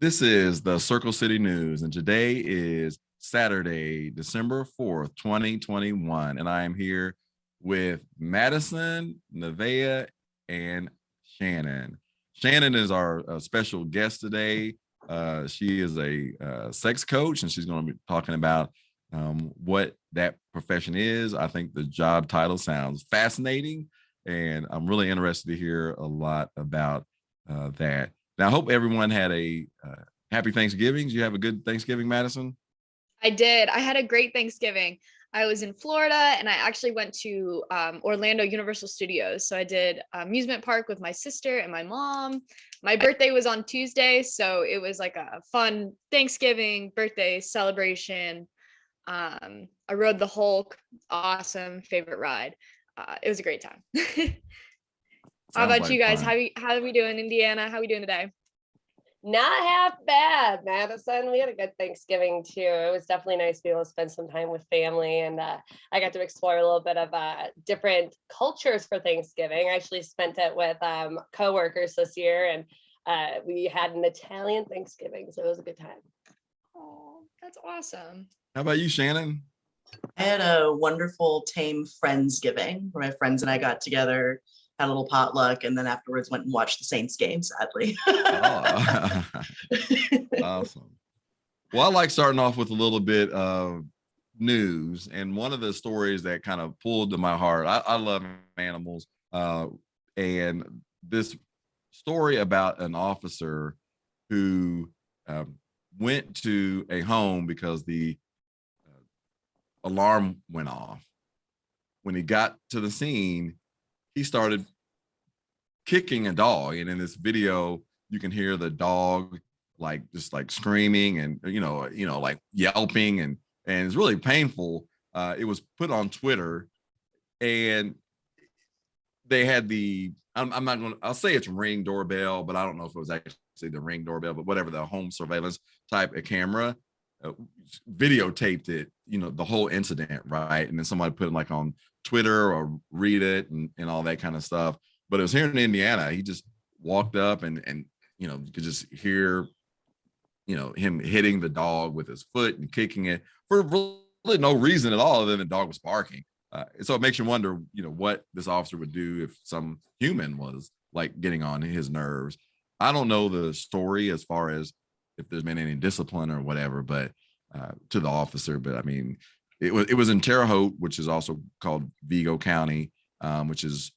This is the Circle City News, and today is Saturday, December 4th, 2021. And I am here with Madison, Neveah, and Shannon. Shannon is our special guest today. She is a sex coach, and she's going to be talking about what that profession is. I think the job title sounds fascinating, and I'm really interested to hear a lot about that. Now, I hope everyone had a happy Thanksgiving. Did you have a good Thanksgiving, Madison? I did. I had a great Thanksgiving. I was in Florida and I actually went to Orlando Universal Studios. So I did amusement park with my sister and my mom. My birthday was on Tuesday, so it was like a fun Thanksgiving birthday celebration. I rode the Hulk. Awesome. Favorite ride. It was a great time. How Sounds about like you guys? fun. How are we doing in Indiana? How are we doing today? Not half bad, Madison. We had a good Thanksgiving too. It was definitely nice to be able to spend some time with family, and I got to explore a little bit of different cultures for Thanksgiving. I actually spent it with coworkers this year, and we had an Italian Thanksgiving, so it was a good time. Oh, that's awesome. How about you, Shannon? I had a wonderful tame Friendsgiving where my friends and I got together, had a little potluck, and then afterwards went and watched the Saints game, sadly. Oh, awesome. Well, I like starting off with a little bit of news. And one of the stories that kind of pulled to my heart, I love animals. And this story about an officer who went to a home because the alarm went off. When he got to the scene, he started kicking a dog, and in this video you can hear the dog just screaming and like yelping, and it's really painful. It was put on Twitter, and they had I'm not going to, I'll say it's Ring doorbell, but I don't know if it was actually the Ring doorbell, but whatever, the home surveillance type of camera videotaped it, the whole incident, right? And then somebody put it on Twitter or read it and all that kind of stuff. But it was here in Indiana. He just walked up and you could just hear him hitting the dog with his foot and kicking it for really no reason at all other than the dog was barking. So it makes you wonder, what this officer would do if some human was getting on his nerves. I don't know the story as far as if there's been any discipline or whatever, but to the officer. But I mean, it was in Terre Haute, which is also called Vigo County, which is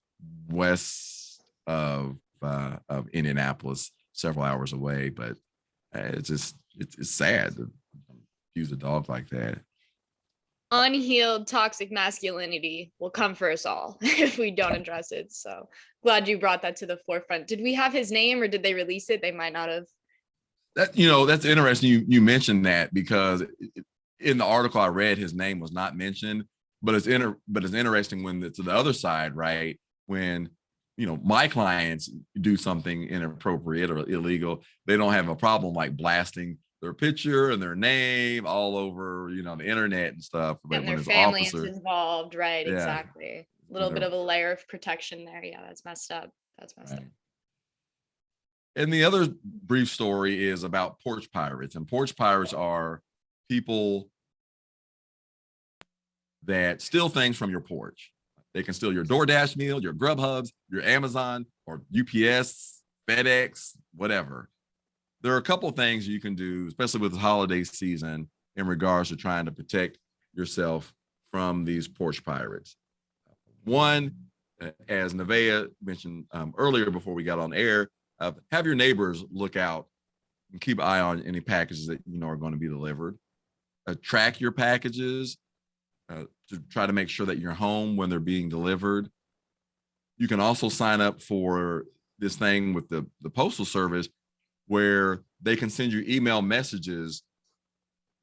west of Indianapolis, several hours away. But it's sad to use a dog like that. Unhealed toxic masculinity will come for us all if we don't address it. So glad you brought that to the forefront. Did we have his name, or did they release it? They might not have. That's interesting. You mentioned that, because in the article I read, his name was not mentioned, but it's interesting when it's to the other side, right? When, my clients do something inappropriate or illegal, they don't have a problem blasting their picture and their name all over, the internet and stuff. But And when their it's family officer, is involved, right? Yeah. Exactly. A little bit of a layer of protection there. Yeah, that's messed up. That's messed up. And the other brief story is about Porch Pirates. And Porch Pirates are people that steal things from your porch. They can steal your DoorDash meal, your Grubhubs, your Amazon, or UPS, FedEx, whatever. There are a couple of things you can do, especially with the holiday season, in regards to trying to protect yourself from these Porch Pirates. One, as Neveah mentioned earlier before we got on air, have your neighbors look out and keep an eye on any packages that are going to be delivered. Track your packages to try to make sure that you're home when they're being delivered. You can also sign up for this thing with the Postal Service, where they can send you email messages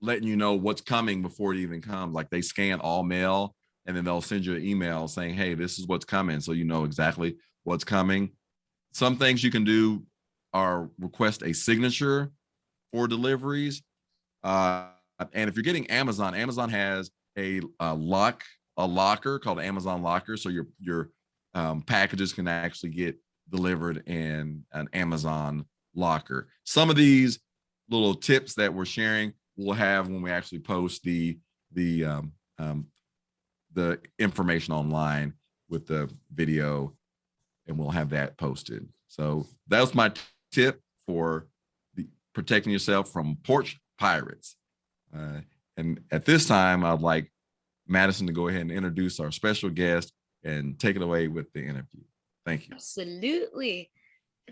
letting you know what's coming before it even comes. They scan all mail, and then they'll send you an email saying, hey, this is what's coming, so you know exactly what's coming. Some things you can do are request a signature for deliveries. And if you're getting Amazon has a locker called Amazon Locker, so your packages can actually get delivered in an Amazon locker. Some of these little tips that we're sharing, we'll have when we actually post the information online with the video, and we'll have that posted. So that was my tip for protecting yourself from porch pirates. And at this time, I'd like Madison to go ahead and introduce our special guest and take it away with the interview. Thank you. Absolutely.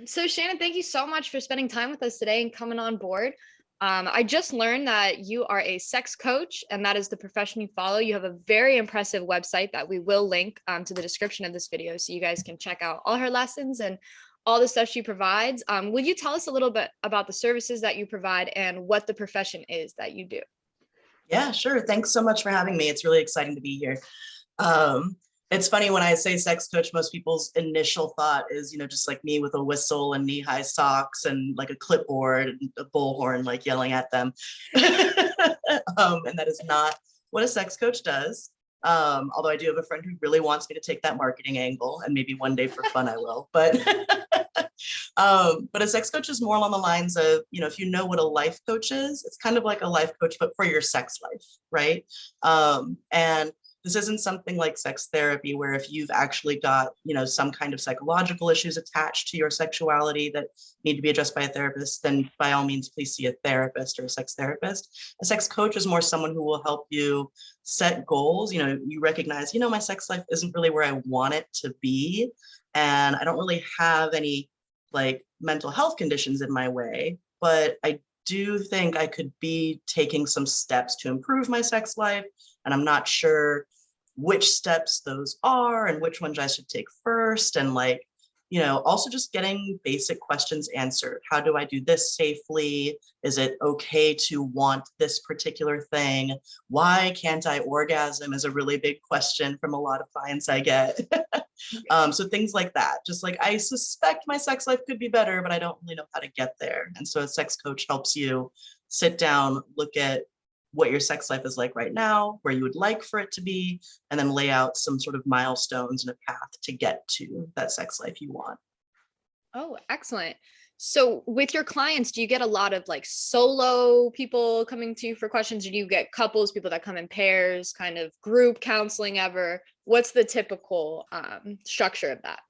So Shannon, thank you so much for spending time with us today and coming on board. I just learned that you are a sex coach, and that is the profession you follow. You have a very impressive website that we will link to the description of this video, so you guys can check out all her lessons and all the stuff she provides. Will you tell us a little bit about the services that you provide and what the profession is that you do? Yeah, sure. Thanks so much for having me. It's really exciting to be here. It's funny when I say sex coach, most people's initial thought is, just like me with a whistle and knee-high socks and like a clipboard and a bullhorn, like yelling at them. And that is not what a sex coach does. Although I do have a friend who really wants me to take that marketing angle, and maybe one day for fun I will. But a sex coach is more along the lines of, if you know what a life coach is, it's kind of like a life coach, but for your sex life, right? And this isn't something like sex therapy, where if you've actually got, some kind of psychological issues attached to your sexuality that need to be addressed by a therapist, then by all means, please see a therapist or a sex therapist. A sex coach is more someone who will help you set goals. You recognize, my sex life isn't really where I want it to be. And I don't really have any like mental health conditions in my way, but I do think I could be taking some steps to improve my sex life. And I'm not sure which steps those are and which ones I should take first. And also just getting basic questions answered. How do I do this safely? Is it okay to want this particular thing? Why can't I orgasm is a really big question from a lot of clients I get. So things like that, just like, I suspect my sex life could be better, but I don't really know how to get there. And so a sex coach helps you sit down, look at what your sex life is like right now, where you would like for it to be, and then lay out some sort of milestones and a path to get to that sex life you want. Oh, excellent. So with your clients, do you get a lot of like solo people coming to you for questions, or do you get couples, people that come in pairs, kind of group counseling ever? What's the typical structure of that?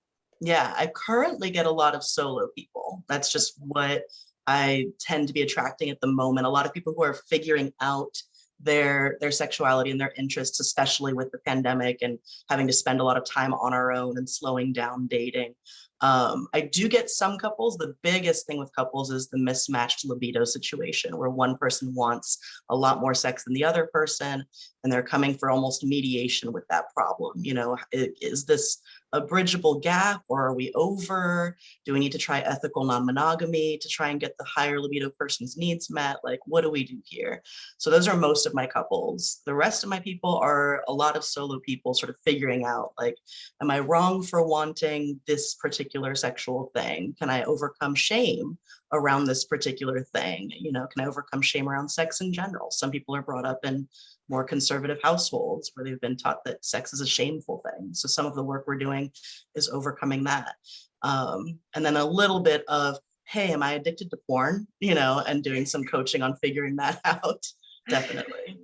Yeah, I currently get a lot of solo people. That's just what I tend to be attracting at the moment. A lot of people who are figuring out their sexuality and their interests, especially with the pandemic and having to spend a lot of time on our own and slowing down dating. I do get some couples. The biggest thing with couples is the mismatched libido situation, where one person wants a lot more sex than the other person, and they're coming for almost mediation with that problem. Is this a bridgeable gap, or are we over? Do we need to try ethical non-monogamy to try and get the higher libido person's needs met? Like, what do we do here? So those are most of my couples. The rest of my people are a lot of solo people sort of figuring out, like, am I wrong for wanting this particular sexual thing? Can I overcome shame around this particular thing? Can I overcome shame around sex in general? Some people are brought up in more conservative households where they've been taught that sex is a shameful thing. So some of the work we're doing is overcoming that. And then a little bit of, hey, am I addicted to porn? And doing some coaching on figuring that out. Definitely.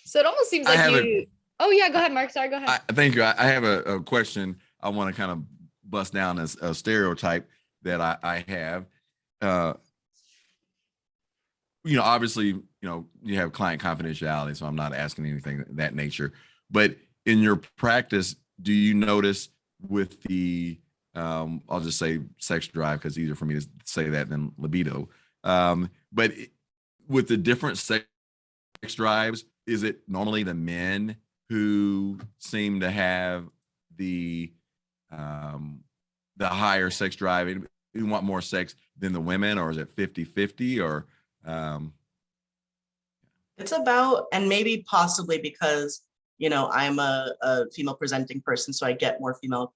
So it almost seems like you. Oh yeah, go ahead, Mark. Sorry, go ahead. Thank you. I have a question. I want to kind of bust down as a stereotype that I have. Obviously, you have client confidentiality, so I'm not asking anything of that nature. But in your practice, do you notice with the, I'll just say sex drive, because it's easier for me to say that than libido. But with the different sex drives, is it normally the men who seem to have the higher sex drive, who want more sex than the women, or is it 50-50, or? It's about, and maybe possibly because, I'm a female presenting person, so I get more female,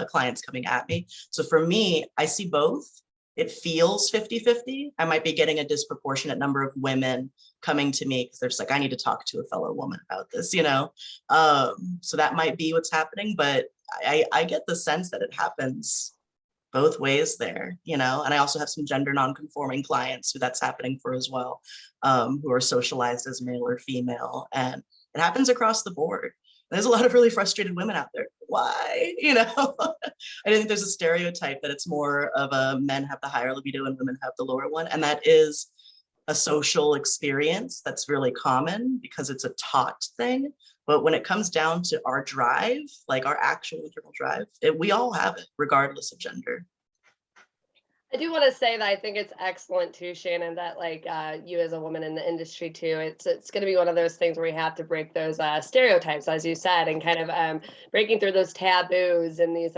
clients coming at me. So for me, I see both. It feels 50-50. I might be getting a disproportionate number of women coming to me because they're just like, I need to talk to a fellow woman about this, So that might be what's happening, but I get the sense that it happens both ways there, you know. And I also have some gender non-conforming clients who that's happening for as well, who are socialized as male or female, and it happens across the board. There's a lot of really frustrated women out there. Why? You know, I think there's a stereotype that it's more of a men have the higher libido and women have the lower one. And that is a social experience that's really common because it's a taught thing. But when it comes down to our drive, like our actual internal drive, we all have it regardless of gender. I do want to say that I think it's excellent too, Shannon, that like you as a woman in the industry too, it's going to be one of those things where we have to break those stereotypes, as you said, and kind of breaking through those taboos and these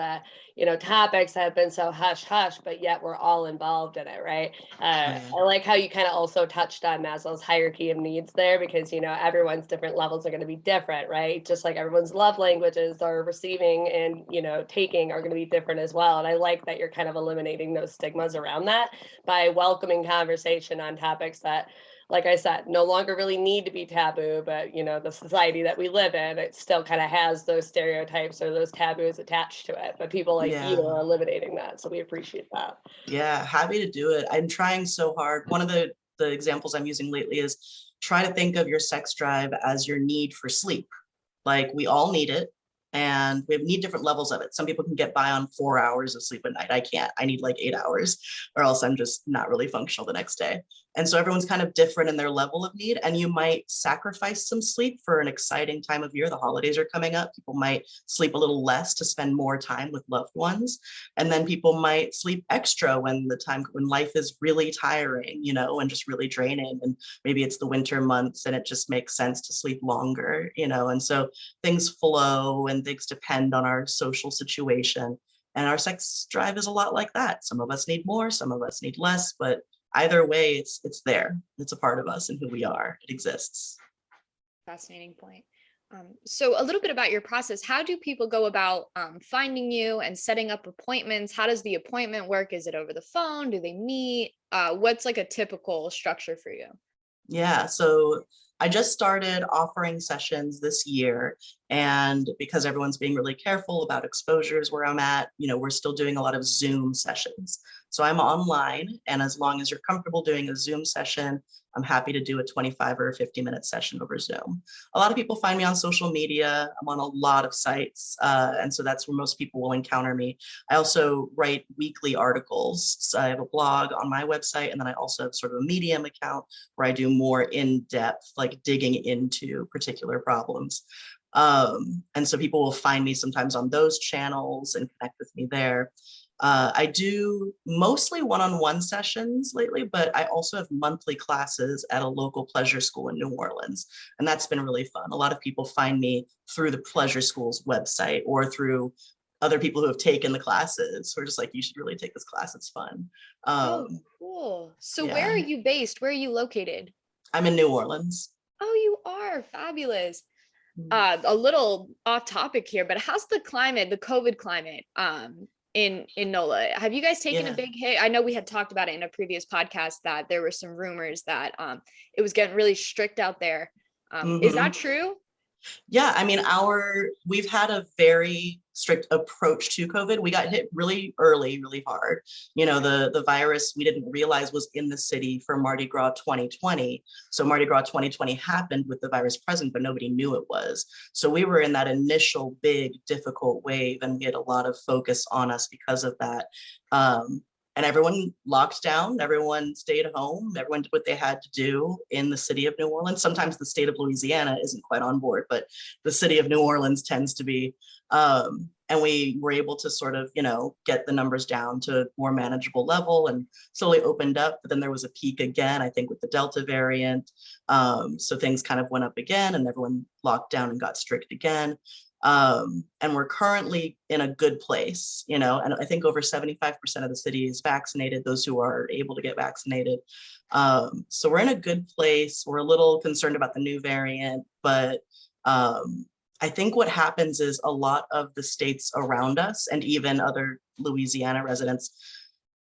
topics that have been so hush hush, but yet we're all involved in it, right? I like how you kind of also touched on Maslow's hierarchy of needs there, because everyone's different levels are going to be different, right? Just like everyone's love languages are receiving and taking are going to be different as well. And I like that you're kind of eliminating those stigmas around that by welcoming conversation on topics that, like I said, no longer really need to be taboo, but the society that we live in, it still kind of has those stereotypes or those taboos attached to it, but people like you are eliminating that, so we appreciate that. Yeah, happy to do it. I'm trying so hard. One of the examples I'm using lately is try to think of your sex drive as your need for sleep. Like, we all need it, and we need different levels of it. Some people can get by on 4 hours of sleep a night. I can't. I need like 8 hours, or else I'm just not really functional the next day. And so everyone's kind of different in their level of need, and you might sacrifice some sleep for an exciting time of year. The holidays are coming up. People might sleep a little less to spend more time with loved ones. And then people might sleep extra when life is really tiring, and just really draining. And maybe it's the winter months and it just makes sense to sleep longer, and so things flow and things depend on our social situation. And our sex drive is a lot like that. Some of us need more, some of us need less, but either way, it's there. It's a part of us and who we are. It exists. Fascinating point. So a little bit about your process. How do people go about finding you and setting up appointments? How does the appointment work? Is it over the phone? Do they meet? What's like a typical structure for you? Yeah, so I just started offering sessions this year, and because everyone's being really careful about exposures where I'm at, we're still doing a lot of Zoom sessions. So I'm online, and as long as you're comfortable doing a Zoom session, I'm happy to do a 25 or a 50-minute session over Zoom. A lot of people find me on social media. I'm on a lot of sites, and so that's where most people will encounter me. I also write weekly articles. So I have a blog on my website, and then I also have sort of a Medium account where I do more in-depth, like digging into particular problems. And so people will find me sometimes on those channels and connect with me there. I do mostly one-on-one sessions lately, but I also have monthly classes at a local pleasure school in New Orleans. And that's been really fun. A lot of people find me through the pleasure school's website or through other people who have taken the classes who are just like, you should really take this class. It's fun. Oh, cool. So where are you based? Where are you located? I'm in New Orleans. Oh, you are. Fabulous. A little off topic here, but how's the climate, the COVID climate, in NOLA? Have you guys taken a big hit? I know we had talked about it in a previous podcast that there were some rumors that it was getting really strict out there. Is that true? Yeah, I mean, we've had a very strict approach to COVID. We got hit really early, really hard. The virus we didn't realize was in the city for Mardi Gras 2020. So Mardi Gras 2020 happened with the virus present, but nobody knew it was. So we were in that initial big, difficult wave, and we had a lot of focus on us because of that. And everyone locked down, everyone stayed home, everyone did what they had to do in the city of New Orleans. Sometimes the state of Louisiana isn't quite on board, but the city of New Orleans tends to be. And we were able to sort of, get the numbers down to a more manageable level and slowly opened up. But then there was a peak again, I think, with the Delta variant. So things kind of went up again and everyone locked down and got strict again. And we're currently in a good place, and I think over 75% of the city is vaccinated, those who are able to get vaccinated. So we're in a good place. We're a little concerned about the new variant, but I think what happens is a lot of the states around us and even other Louisiana residents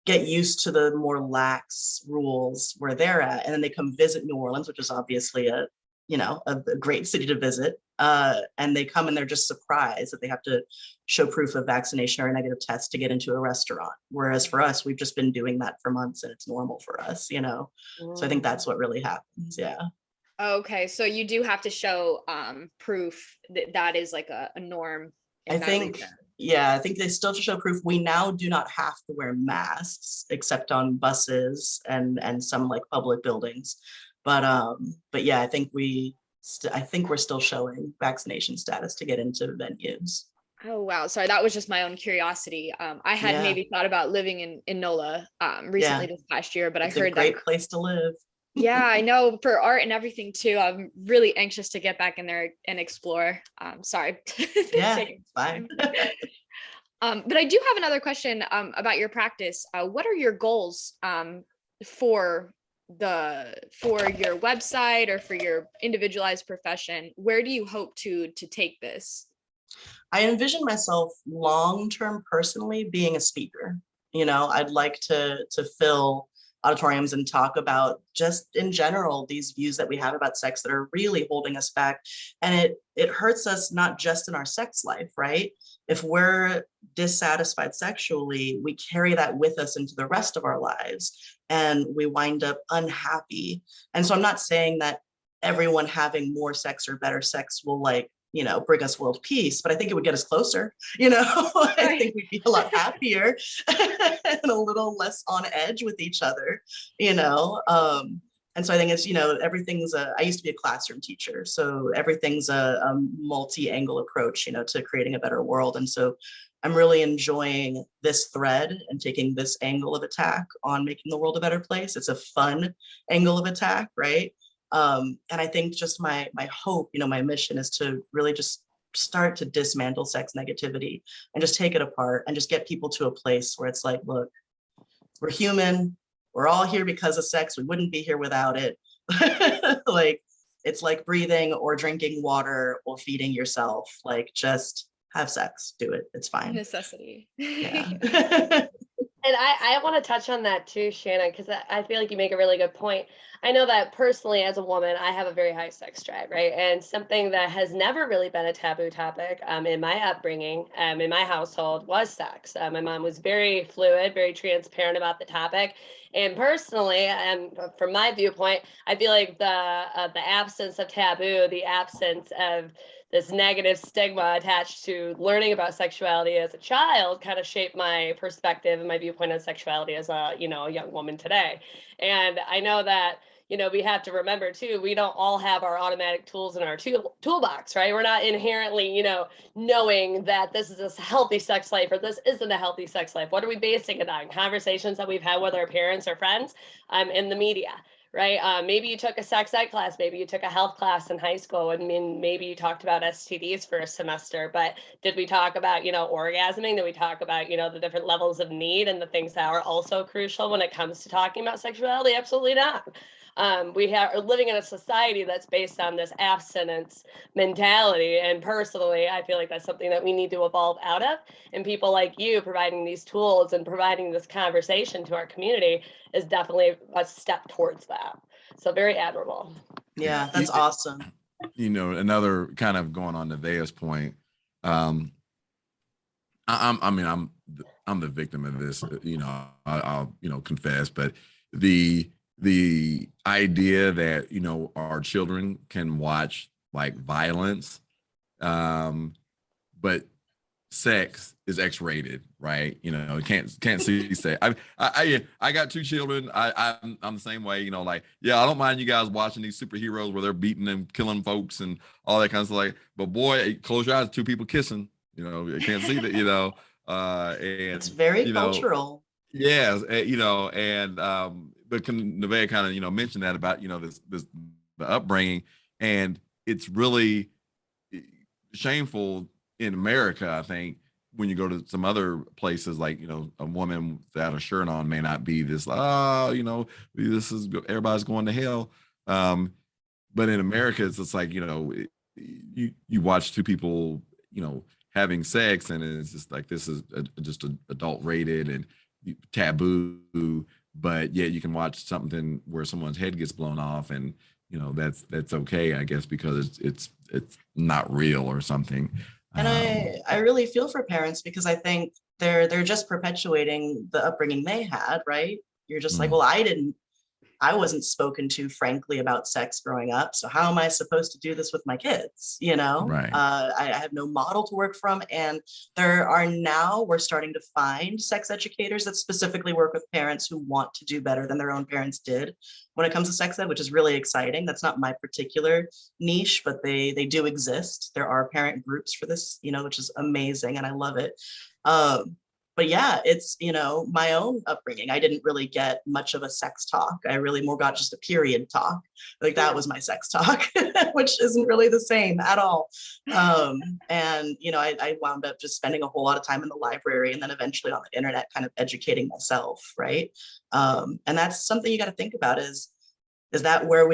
get used to the more lax rules where they're at, and then they come visit New Orleans, which is obviously a you know, a great city to visit. And they come and they're just surprised that they have to show proof of vaccination or a negative test to get into a restaurant. Whereas for us, we've just been doing that for months and it's normal for us, you know? So I think that's what really happens. Yeah. Okay, so you do have to show proof that that is like a norm in I that think, region. yeah, I think they still have to show proof. We now do not have to wear masks except on buses and some like public buildings. But yeah, I think I think we're still showing vaccination status to get into venues. Oh wow, sorry, that was just my own curiosity. I had Yeah. maybe thought about living in NOLA recently Yeah. this past year, but I It's a heard that. great place to live. Yeah, I know, for art and everything too. I'm really anxious to get back in there and explore. Sorry. Yeah, Taking fine. but I do have another question about your practice. What are your goals for your website or for your individualized profession? Where do you hope to take this? I envision myself long-term personally being a speaker. You know, I'd like to fill auditoriums and talk about just in general these views that we have about sex that are really holding us back. And it hurts us not just in our sex life, right? If we're dissatisfied sexually, we carry that with us into the rest of our lives and we wind up unhappy. And so I'm not saying that everyone having more sex or better sex will, like, you know, bring us world peace, but I think it would get us closer, you know. I think we'd be a lot happier and a little less on edge with each other, you know. And so I think it's, you know, I used to be a classroom teacher, so everything's a multi-angle approach, you know, to creating a better world. And so I'm really enjoying this thread and taking this angle of attack on making the world a better place. It's a fun angle of attack, right? And I think just my hope, you know, my mission is to really just start to dismantle sex negativity and just take it apart and just get people to a place where it's like, look, we're human. We're all here because of sex. We wouldn't be here without it. Like, it's like breathing or drinking water or feeding yourself. Like, just have sex, do it. It's fine. Necessity. Yeah. And I want to touch on that too, Shannon, because I feel like you make a really good point. I know that personally, as a woman, I have a very high sex drive, right? And something that has never really been a taboo topic in my upbringing, in my household, was sex. My mom was very fluid, very transparent about the topic. And personally, and from my viewpoint, I feel like the absence of taboo, the absence of this negative stigma attached to learning about sexuality as a child kind of shaped my perspective and my viewpoint on sexuality as a, you know, a young woman today. And I know that, you know, we have to remember too, we don't all have our automatic tools in our toolbox, right? We're not inherently, you know, knowing that this is a healthy sex life or this isn't a healthy sex life. What are we basing it on? Conversations that we've had with our parents or friends, in the media. Right? Maybe you took a sex ed class, maybe you took a health class in high school, and maybe you talked about STDs for a semester, but did we talk about, you know, orgasming? Did we talk about, you know, the different levels of need and the things that are also crucial when it comes to talking about sexuality? Absolutely not. We are living in a society that's based on this abstinence mentality. And personally, I feel like that's something that we need to evolve out of. And people like you providing these tools and providing this conversation to our community is definitely a step towards that. So very admirable. Yeah, that's awesome. You know, another kind of going on to Neveah's point. I'm the victim of this. You know, I'll you know, confess, but the idea that, you know, our children can watch like violence, but sex is X-rated, right? You know, can't see sex. I got two children. I'm the same way. You know, like, yeah, I don't mind you guys watching these superheroes where they're beating and killing folks and all that kind of stuff. Like, but boy, close your eyes, two people kissing. You know, you can't see that. You know, and it's very you know, cultural. yes, you know, and but Neveah kind of, you know, mentioned that about, you know, this the upbringing, and it's really shameful in America, I think, when you go to some other places, like, you know, a woman without a shirt on may not be this, you know, this is, everybody's going to hell. But in America, it's like, you know, you watch two people, you know, having sex, and it's just like, this is just adult rated and taboo, but yet you can watch something where someone's head gets blown off and that's okay, I guess, because it's not real or something. And I really feel for parents because I think they're just perpetuating the upbringing they had, right? You're just like, well, I wasn't spoken to frankly about sex growing up. So how am I supposed to do this with my kids? Right. I have no model to work from. And we're starting to find sex educators that specifically work with parents who want to do better than their own parents did when it comes to sex ed, which is really exciting. That's not my particular niche, but they do exist. There are parent groups for this, which is amazing. And I love it. But yeah, it's, my own upbringing. I didn't really get much of a sex talk. I really more got just a period talk. Like that was my sex talk, which isn't really the same at all. And, I wound up just spending a whole lot of time in the library and then eventually on the internet kind of educating myself, right? And that's something you got to think about is that where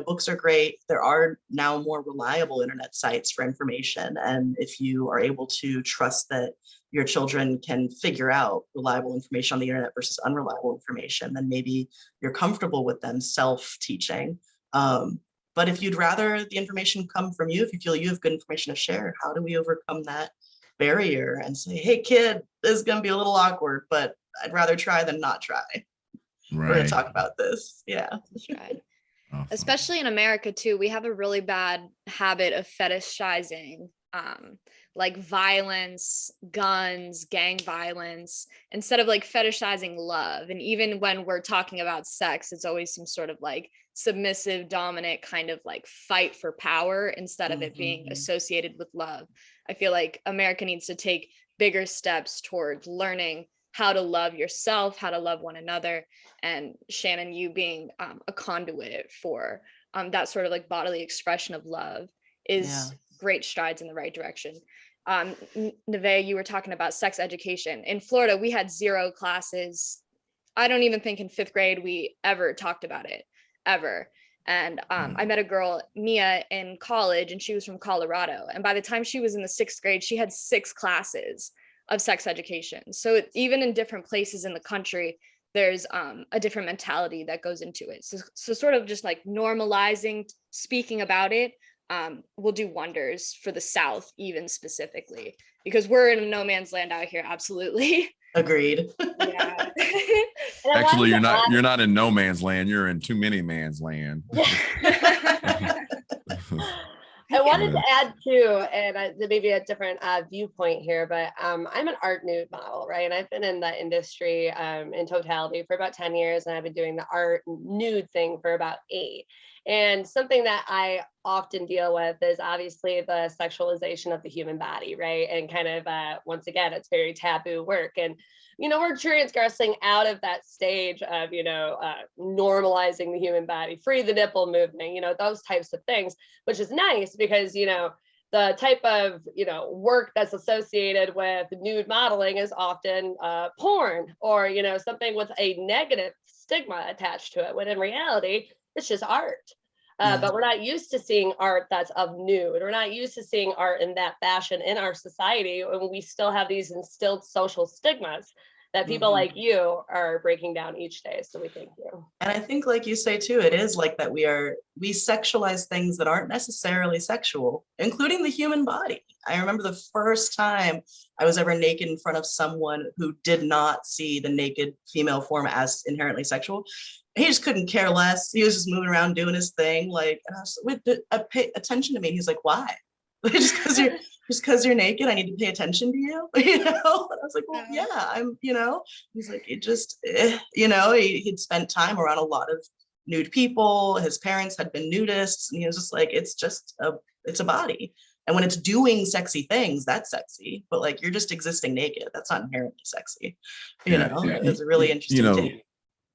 books are great. There are now more reliable internet sites for information. And if you are able to trust that your children can figure out reliable information on the internet versus unreliable information, then maybe you're comfortable with them self-teaching. But if you'd rather the information come from you, if you feel you have good information to share, how do we overcome that barrier and say, hey, kid, this is going to be a little awkward, but I'd rather try than not try. We're going to talk about this. Yeah. That's right. Awesome. Especially in America too, we have a really bad habit of fetishizing like violence, guns, gang violence, instead of like fetishizing love. And even when we're talking about sex, it's always some sort of like submissive, dominant kind of like fight for power instead of it being associated with love. I feel like America needs to take bigger steps toward learning how to love yourself, how to love one another. And Shannon, you being a conduit for that sort of like bodily expression of love is great strides in the right direction. Neveah, you were talking about sex education. In Florida, we had 0 classes. I don't even think in 5th grade we ever talked about it, ever. And I met a girl, Mia, in college, and she was from Colorado. And by the time she was in the 6th grade, she had 6 classes of sex education. So even in different places in the country, there's a different mentality that goes into it. So sort of just like normalizing speaking about it will do wonders for the South, even specifically, because we're in a no man's land out here. Absolutely. Agreed. Yeah. Actually, you're not in no man's land. You're in too many man's land. I wanted to add too, and maybe a different viewpoint here, but I'm an art nude model, right? And I've been in the industry in totality for about 10 years, and I've been doing the art nude thing for about 8. And something that I often deal with is obviously the sexualization of the human body, right? And kind of, once again, it's very taboo work. And, we're transgressing out of that stage of, normalizing the human body, free the nipple movement, those types of things, which is nice because, the type of, work that's associated with nude modeling is often porn or, something with a negative stigma attached to it, when in reality, it's just art. But we're not used to seeing art that's of nude. We're not used to seeing art in that fashion in our society, and we still have these instilled social stigmas that people like you are breaking down each day. So we thank you. And I think, like you say too, it is like that we sexualize things that aren't necessarily sexual, including the human body. I remember the first time I was ever naked in front of someone who did not see the naked female form as inherently sexual. He just couldn't care less. He was just moving around doing his thing. Like, and I was like, pay attention to me. He's like, why? just because you're naked, I need to pay attention to you. And I was like, well, yeah, I'm, he's like, it just, he'd spent time around a lot of nude people. His parents had been nudists. And he was just like, it's a body. And when it's doing sexy things, that's sexy. But like, you're just existing naked. That's not inherently sexy. It's a really interesting take.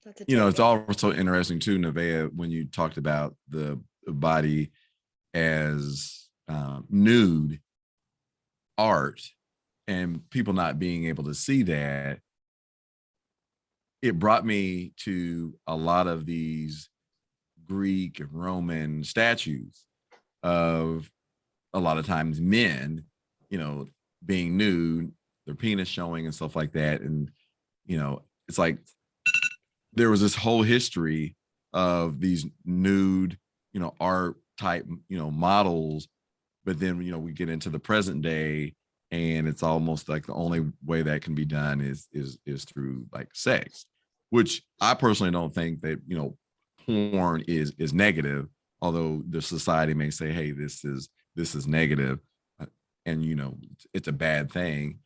It's also interesting too, Neveah, when you talked about the body as nude art and people not being able to see that. It brought me to a lot of these Greek and Roman statues of a lot of times men, being nude, their penis showing and stuff like that. And, it's like there was this whole history of these nude art type, models, but then, we get into the present day, and it's almost like the only way that can be done is through like sex, which I personally don't think that, porn is negative, although the society may say, hey, this is negative, and it's a bad thing.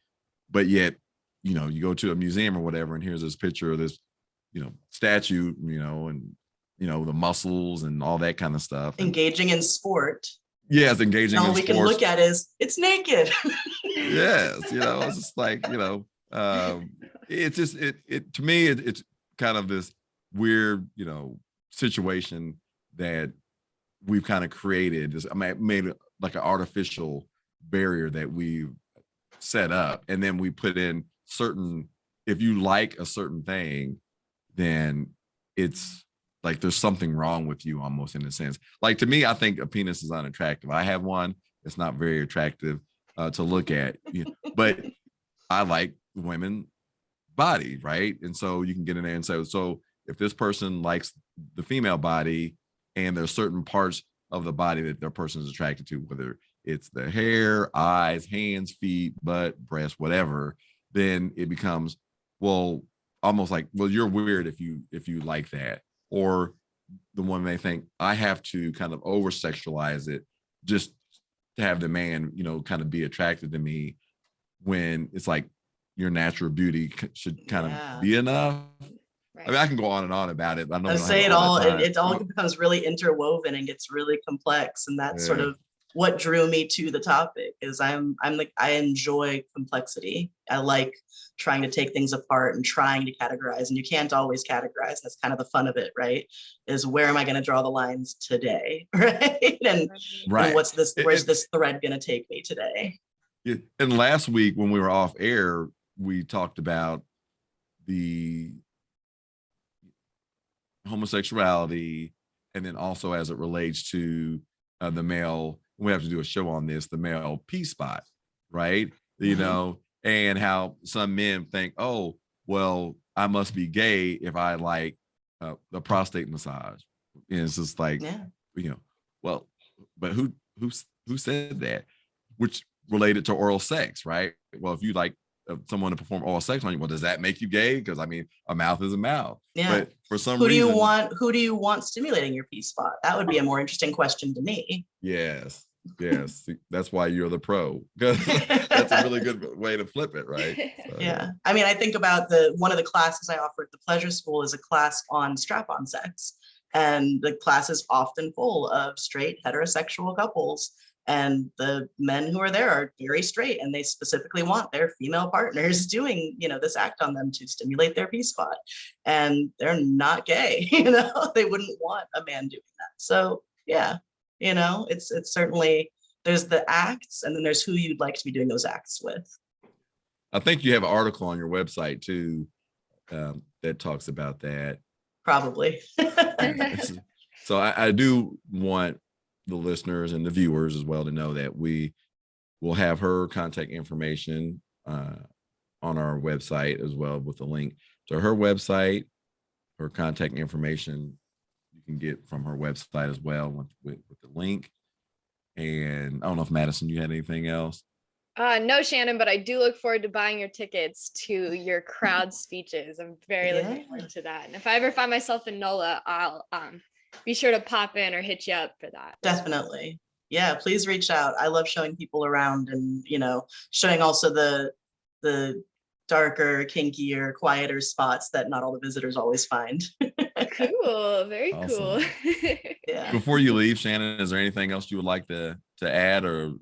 But yet, you go to a museum or whatever, and here's this picture of this, statue, and the muscles and all that kind of stuff. Engaging in sport. Yes, engaging in all we sports. Can look at is it's naked. Yes, it's just like, it's just it to me it's kind of this weird, situation that we've kind of created. Made it like an artificial barrier that we set up, and then we put in certain, if you like a certain thing, then it's like there's something wrong with you, almost, in a sense. Like, to me, I think a penis is unattractive. I have one. It's not very attractive to look at, but I like women body, right? And so you can get in there and say, so if this person likes the female body, and there's certain parts of the body that their person is attracted to, whether it's the hair, eyes, hands, feet, butt, breast, whatever, then it becomes, well, almost like, well, you're weird if you like that. Or the one may think, I have to kind of over sexualize it just to have the man, kind of be attracted to me, when it's like your natural beauty should kind of be enough. Right. I mean, I can go on and on about it. I say it all becomes really interwoven and gets really complex, and that's sort of what drew me to the topic. Is I'm like, I enjoy complexity. I like trying to take things apart and trying to categorize, and you can't always categorize. That's kind of the fun of it, right? Is where am I going to draw the lines today, right? And where's this thread going to take me today? Yeah. And last week when we were off air, we talked about the homosexuality, and then also as it relates to the male, we have to do a show on this, the male P-spot, right? And how some men think, oh, well, I must be gay if I like the prostate massage. And it's just like, well, but who said that? Which related to oral sex, right? Well, if you like someone to perform oral sex on you, well, does that make you gay? Because I mean, a mouth is a mouth. Yeah. But for some reason, who do you want stimulating your P-spot? That would be a more interesting question to me. Yes. That's why you're the pro. That's a really good way to flip it, right? So, yeah. I mean, I think about one of the classes I offer at the Pleasure School is a class on strap-on sex. And the class is often full of straight heterosexual couples. And the men who are there are very straight, and they specifically want their female partners doing, this act on them to stimulate their P-spot. And they're not gay, they wouldn't want a man doing that. So yeah, it's certainly, there's the acts, and then there's who you'd like to be doing those acts with. I think you have an article on your website too that talks about that. Probably. So I do want the listeners and the viewers as well to know that we will have her contact information on our website, as well with the link to her website. Her contact information you can get from her website as well with the link. And I don't know if Madison, you had anything else? No, Shannon, but I do look forward to buying your tickets to your crowd speeches. I'm very looking forward to that. And if I ever find myself in NOLA, I'll be sure to pop in or hit you up for that. Definitely. Yeah, please reach out. I love showing people around, and showing also the darker, kinkier, quieter spots that not all the visitors always find. Cool. Very awesome. Cool. Yeah. Before you leave, Shannon, is there anything else you would like to add? Or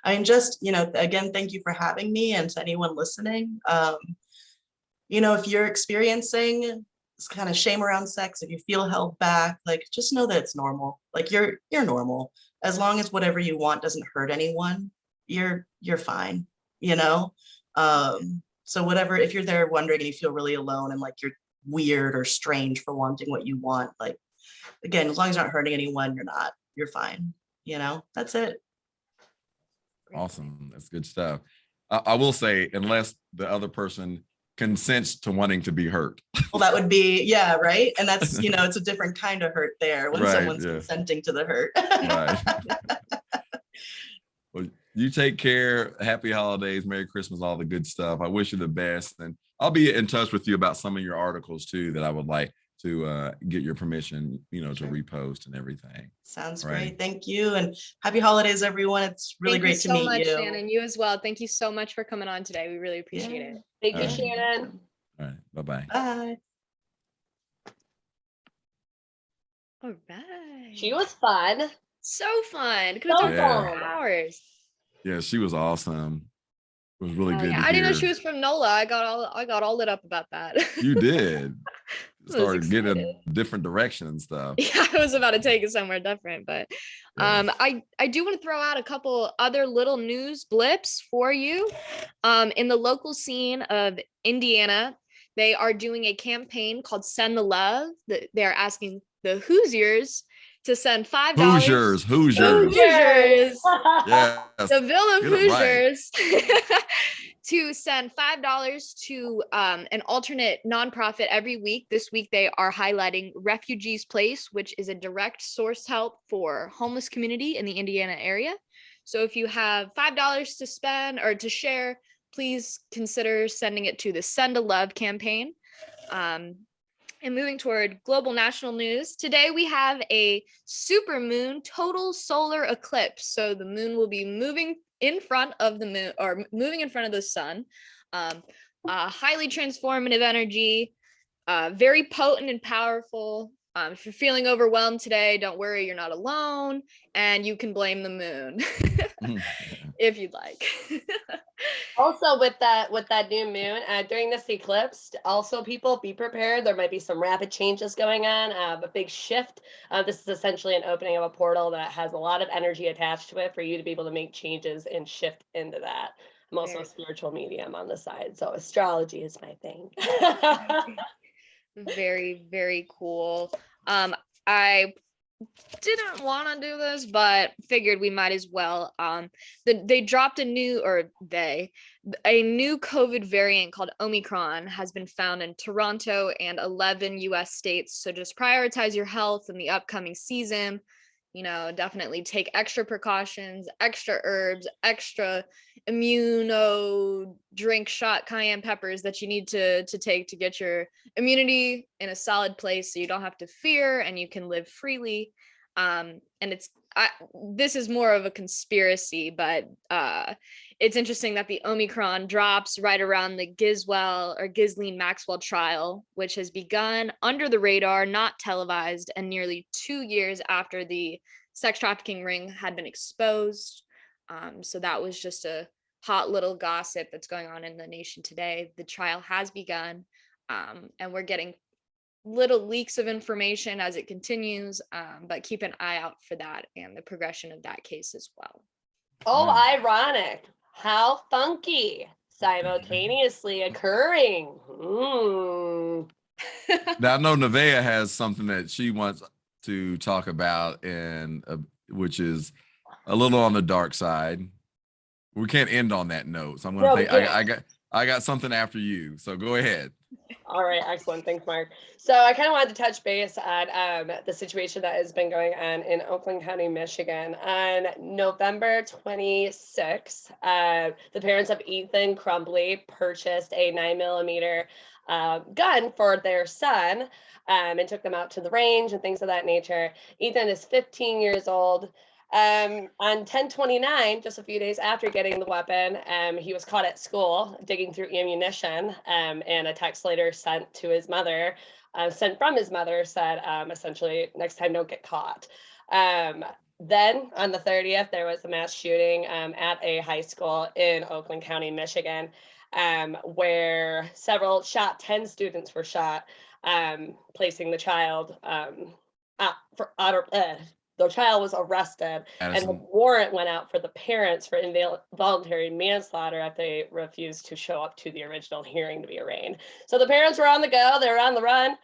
I mean, just, again, thank you for having me, and to anyone listening. If you're experiencing this kind of shame around sex, if you feel held back, like, just know that it's normal. Like, you're normal. As long as whatever you want doesn't hurt anyone, you're fine, So whatever, if you're there wondering and you feel really alone and like you're weird or strange for wanting what you want, like, again, as long as you're not hurting anyone, you're fine. That's it. Awesome. That's good stuff. I will say, unless the other person consents to wanting to be hurt. Well, that would be, yeah, right. And that's, it's a different kind of hurt there when Right, someone's yeah. consenting to the hurt. Right. Well, you take care. Happy holidays, Merry Christmas, all the good stuff. I wish you the best. And I'll be in touch with you about some of your articles too that I would like to get your permission, to repost and everything. Sounds Right. great. Thank you. And happy holidays, everyone. It's really great to meet you. Shannon. You as well. Thank you so much for coming on today. We really appreciate it. Thank you, All right. Shannon. All right. Bye-bye. Bye. All right. She was fun. So fun. Could have So talked fun. for hours. Yeah, she was awesome. It was really good. Yeah, To I didn't know hear. she was from NOLA. I got all lit up about that. You did. I was Started getting excited. a different direction and stuff. Yeah, I was about to take it somewhere different, but Yeah. I do want to throw out a couple other little news blips for you. In the local scene of Indiana, they are doing a campaign called Send the Love. They are asking the Hoosiers to send $5. Hoosiers. Hoosiers. Yes. The Ville of Get it right. Hoosiers to send $5 to an alternate nonprofit every week. This week, they are highlighting Refugees Place, which is a direct source help for homeless community in the Indiana area. So if you have $5 to spend or to share, please consider sending it to the Send a Love campaign. And moving toward global national news, today we have a supermoon total solar eclipse. So the moon will be moving in front of the moon, or moving in front of the sun. Highly transformative energy, very potent and powerful. If you're feeling overwhelmed today, don't worry, you're not alone, and you can blame the moon if you'd like. Also, with that new moon during this eclipse, also people be prepared. There might be some rapid changes going on, a big shift. This is essentially an opening of a portal that has a lot of energy attached to it for you to be able to make changes and shift into that. I'm also a spiritual medium on the side, so astrology is my thing. Very, very cool. I didn't want to do this, but figured we might as well. They dropped a new COVID variant called Omicron has been found in Toronto and 11 US states. So just prioritize your health in the upcoming season. Definitely take extra precautions, extra herbs, extra immuno drink shot cayenne peppers that you need to take to get your immunity in a solid place so you don't have to fear and you can live freely. And this is more of a conspiracy, but it's interesting that the Omicron drops right around the Ghislaine Maxwell trial, which has begun under the radar, not televised, and nearly 2 years after the sex trafficking ring had been exposed. So that was just a hot little gossip that's going on in the nation today. The trial has begun, and we're getting little leaks of information as it continues, but keep an eye out for that and the progression of that case as well. Oh, ironic. How funky. Simultaneously occurring. Now I know Neveah has something that she wants to talk about, and which is a little on the dark side. We can't end on that note, so I'm going to I got something after you. So go ahead. All right, excellent. Thanks, Mark. So I kind of wanted to touch base on the situation that has been going on in Oakland County, Michigan. On November 26th, the parents of Ethan Crumbley purchased a 9mm gun for their son and took them out to the range and things of that nature. Ethan is 15 years old. On 10/29, just a few days after getting the weapon, he was caught at school digging through ammunition, and a text later sent from his mother said, essentially, next time don't get caught. Then on the 30th, there was a mass shooting at a high school in Oakland County, Michigan, where 10 students were shot, placing the child the child was arrested, Madison. and the warrant went out for the parents for involuntary manslaughter after they refused to show up to the original hearing to be arraigned. So the parents were on the go, they were on the run.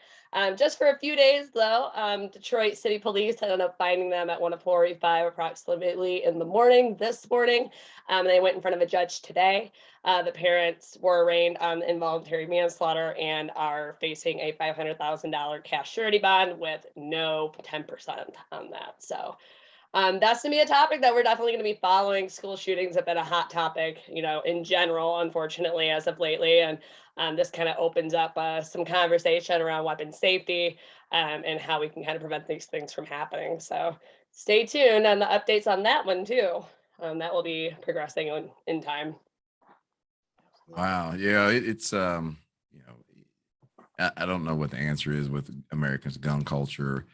Just for a few days, though, Detroit City Police ended up finding them at 1:45 approximately in the morning this morning. They went in front of a judge today. The parents were arraigned on involuntary manslaughter and are facing a $500,000 cash surety bond with no 10% on that. So that's going to be a topic that we're definitely going to be following. School shootings have been a hot topic, in general, unfortunately, as of lately. And this kind of opens up some conversation around weapon safety and how we can kind of prevent these things from happening. So stay tuned on the updates on that one too. That will be progressing in time. Wow. Yeah. It's, I don't know what the answer is with Americans' gun culture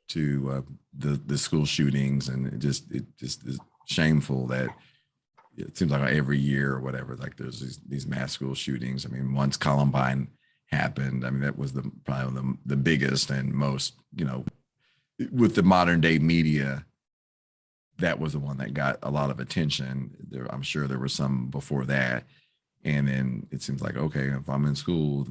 to the school shootings, and it just is shameful that it seems like every year or whatever, like there's these mass school shootings. I mean, once Columbine happened, I mean, that was probably the biggest and most, with the modern day media, that was the one that got a lot of attention. I'm sure there was some before that. And then it seems like, okay, if I'm in school,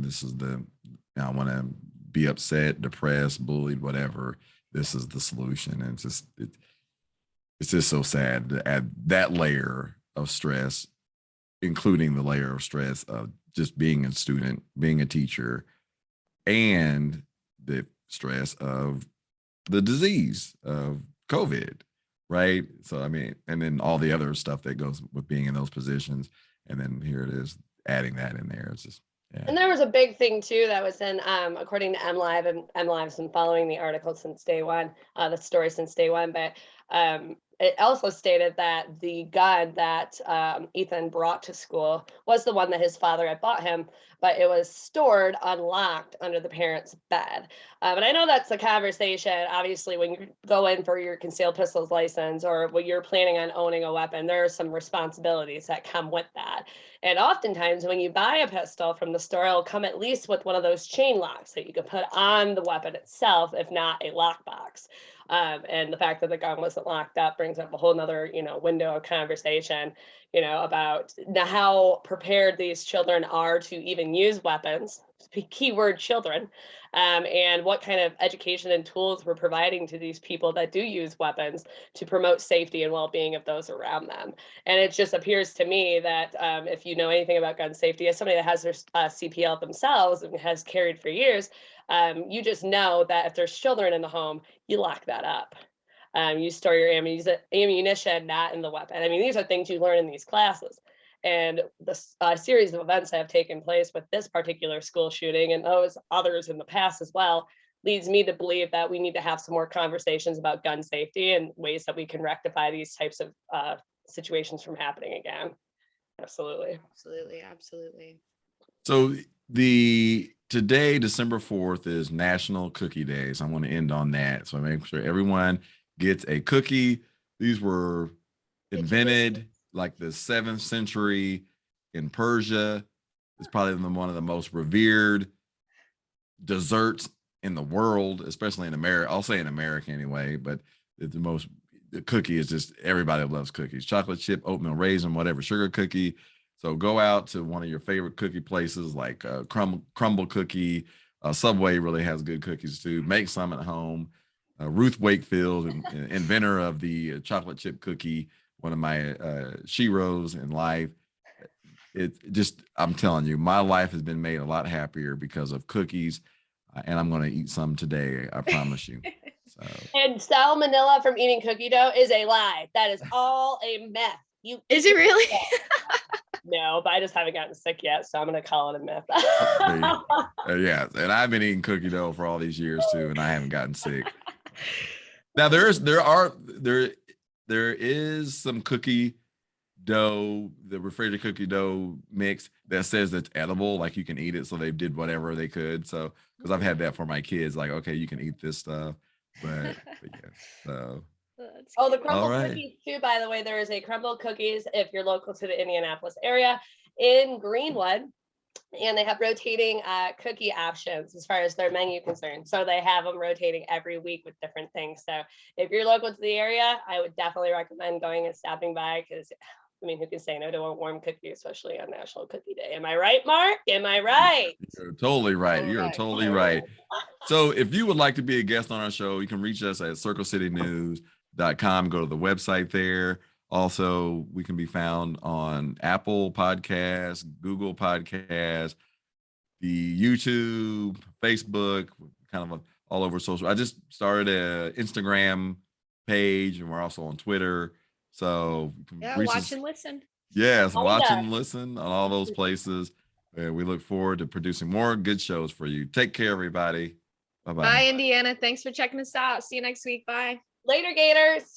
I want to be upset, depressed, bullied, whatever. This is the solution. And it's just so sad to add that layer of stress, including the layer of stress of just being a student, being a teacher, and the stress of the disease of COVID, right? So, I mean, and then all the other stuff that goes with being in those positions. And then here it is, adding that in there. It's just, yeah. And there was a big thing too that was in, according to MLive, and MLive's been following the article since day one, the story since day one, but it also stated that the gun that Ethan brought to school was the one that his father had bought him, but it was stored unlocked under the parents' bed. And I know that's a conversation, obviously, when you go in for your concealed pistols license or when you're planning on owning a weapon, there are some responsibilities that come with that. And oftentimes when you buy a pistol from the store, it'll come at least with one of those chain locks that you can put on the weapon itself, if not a lockbox. And the fact that the gun wasn't locked up brings up a whole nother, window of conversation, about how prepared these children are to even use weapons, keyword children, and what kind of education and tools we're providing to these people that do use weapons to promote safety and well-being of those around them. And it just appears to me that if you know anything about gun safety, as somebody that has their CPL themselves and has carried for years, you just know that if there's children in the home, you lock that up. You store your ammunition not in the weapon. I mean, these are things you learn in these classes. And the series of events that have taken place with this particular school shooting and those others in the past as well leads me to believe that we need to have some more conversations about gun safety and ways that we can rectify these types of situations from happening again. Absolutely. Absolutely. So today, December 4th, is National Cookie Day. So I want to end on that. So I make sure everyone gets a cookie. These were invented like the 7th century in Persia. It's probably one of the most revered desserts in the world, especially in America. I'll say in America anyway, but the cookie is just, everybody loves cookies. Chocolate chip, oatmeal raisin, whatever, sugar cookie. So go out to one of your favorite cookie places like Crumble Cookie. Subway really has good cookies too. Make some at home. Ruth Wakefield, inventor of the chocolate chip cookie, one of my sheroes in life. I'm telling you, my life has been made a lot happier because of cookies, and I'm going to eat some today. I promise you. So. And salmonella from eating cookie dough is a lie. That is all a myth. Is it really? No, but I just haven't gotten sick yet, so I'm going to call it a myth. Yeah, and I've been eating cookie dough for all these years too, and I haven't gotten sick. Now there is some cookie dough, the refrigerated cookie dough mix that says it's edible, like you can eat it. So they did whatever they could. So because I've had that for my kids, like, okay, you can eat this stuff, but yeah. So. Oh, the crumble cookies too, by the way. There is a crumble cookies if you're local to the Indianapolis area in Greenwood, and they have rotating cookie options as far as their menu concerned. So they have them rotating every week with different things. So if you're local to the area, I would definitely recommend going and stopping by, because I mean, who can say no to a warm cookie, especially on National Cookie Day? Am I right, Mark? Am I right? You're totally right. You're totally right. So if you would like to be a guest on our show, you can reach us at circlecitynews.com. Go to the website there. Also, we can be found on Apple Podcasts, Google Podcasts, the YouTube, Facebook, kind of all over social. I just started an Instagram page, and we're also on Twitter. So you can Yeah, reach watch us. and listen. Yes, Oh, watch yeah. and listen on all those places. We look forward to producing more good shows for you. Take care, everybody. Bye-bye. Bye, Indiana. Thanks for checking us out. See you next week. Bye. Later, Gators.